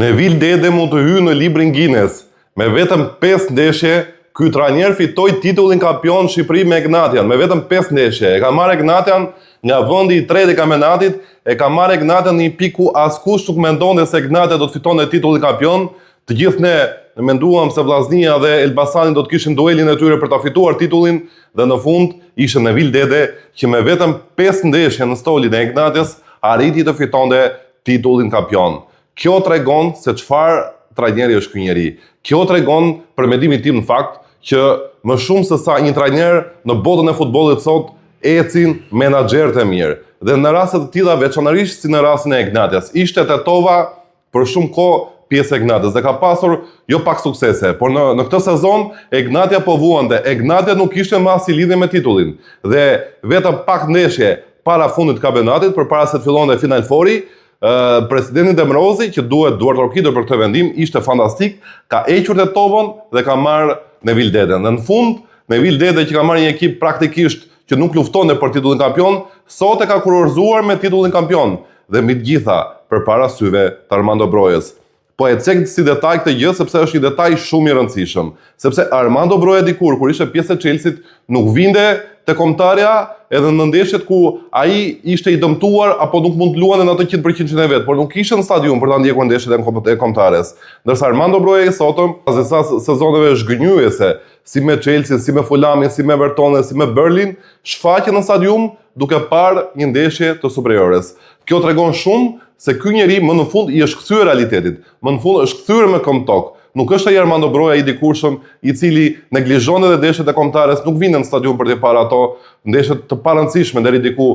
Nevil Dede mund të hyjë në librin Guinness. Me vetëm 5 ndeshje, ky trajner fitoi titullin kampion Shqipëri me Egnatian. Me vetëm 5 ndeshje. E ka marrë Egnatian nga vendi i tretë i kampionatit, e ka marrë Egnatian në një pikë ku askush nuk mendonte se Egnatia do të fitonte titullin kampion. Të gjithë ne menduam se Vllaznia dhe Elbasani do të kishin duelin e tyre për ta fituar titullin dhe në fund ishte Nevil Dede që me vetëm 5 ndeshje në stolin e Egnatias arriti të fitonte titullin kampion. Kjo tregon se çfarë trajneri është ky njeri. Kjo tregon për mendimin tim në fakt që më shumë se sa një trajner në botën e futbollit sot ecin menaxherët e mirë. Dhe në raste të tilla veçanërisht si në rastin e Egnatias, ishte tetova për shumë kohë pjesë e Egnatias dhe ka pasur jo pak suksese, por në këtë sezon Egnatia po vuante. Egnatia nuk kishte më asnjë lidhje me titullin dhe vetëm pak ndeshje para fundit të kampionatit përpara se të fillonte Final Fouri, presidenti Demrozi, që duhet duartrokitur për këtë vendim, ishte fantastik, ka hequr tetovën dhe ka marrë Nevil Deden. Dhe në fund, Nevil Dede që ka marrë një ekip praktikisht që nuk luftonte për titullin kampion, sot e ka kurorzuar me titullin kampion dhe mbi të gjitha përpara syve të Armando Brojas. Po e cek si detaj këtë gjë sepse është një detaj shumë i rëndësishëm, sepse Armando Broja dikur kur ishte pjesë e Chelsea nuk vinte te kombëtarja edhe në ndeshjet ku ai ishte i dëmtuar apo nuk mund të luante në ato 100% e vet, por nuk ishte në stadium për ta ndjekur ndeshjet e kombëtares. Ndërsa Armando Broja i sotëm, pas disa sezoneve zhgënjyese, si me Chelsea, si me Fulamin, si me Evertonin, si me Burnley, shfaqen në stadium duke parë një ndeshje të superiores. Kjo tregon shumë se ky njeri më në fund i është kthyer realitetit, më në fund është kthyer me këmbë tokë. Nuk është ai Armando Broja i dikurshëm i cili neglizhonte edhe ndeshjet e kombëtares, nuk vinte në stadium për të parë ato ndeshje të parëndësishme deri diku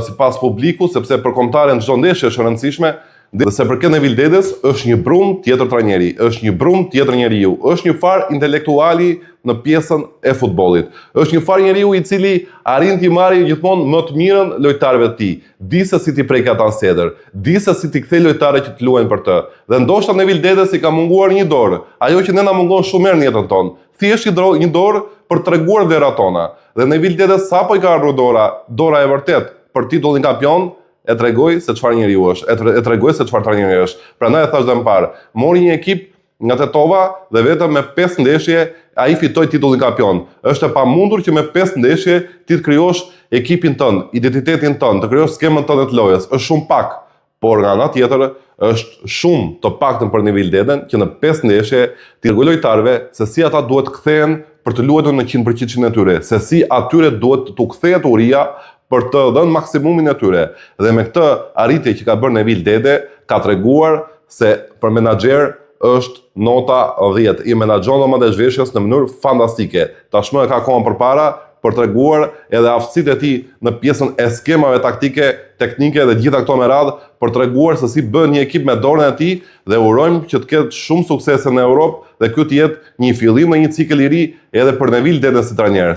sipas publikut, sepse për kombëtaren çdo ndeshje është e rëndësishme. Dhe se përket Nevil Dedes, është një brum tjetër trajneri, është një brum tjetër njeriu, është një far intelektuali në pjesën e futbollit. Është një far njeriu i cili arrin t'i marrë gjithmonë më të mirën lojtarëve të tij. Di se si t'i prek ata në sedër, di se si t'i kthej lojtarët që të luajnë për të. Dhe ndoshta Nevil Dedes i ka munguar një dorë, ajo që ne na mungon shumë herë në jetën tonë. Thjesht një dorë për treguar vlerat tona. Dhe Nevil Dedes sapo i ka ardhur dora e vërtet për titullin kampion, e tregoj se çfarë njeriu është, e tregoj se çfarë trajneri është. Prandaj e thash dhe më parë, mori një ekip nga tetova dhe vetëm me 5 ndeshje ai fitoi titullin kampion. Është e pamundur që me 5 ndeshje ti të krijosh ekipin tënd, identitetin tënd, të krijosh skemën tënde të lojës. Është shumë pak, por nga ana tjetër është shumë të paktën për Nevil Deden që në 5 ndeshje ti rregoj lojtarëve se si ata duhet të kthehen për të luajtur në 100% e tyre, se si atyre duhet të kthehet uria për të dhënë maksimumin e tyre. Dhe me këtë arritje që ka bërë Nevil Dede, ka treguar se për menaxher është nota 10. I menaxhon domosdoshmë zhveshjes në mënyrë fantastike. Tashmë e ka kohën përpara për treguar edhe aftësitë e tij në pjesën e skemave taktike, teknike dhe gjitha këto me radhë, për treguar se si bën një ekip me dorën e tij dhe urojmë që të ketë shumë suksese në Europë dhe ky të jetë një fillim në një cikël i ri edhe për Nevil Deden si trajner.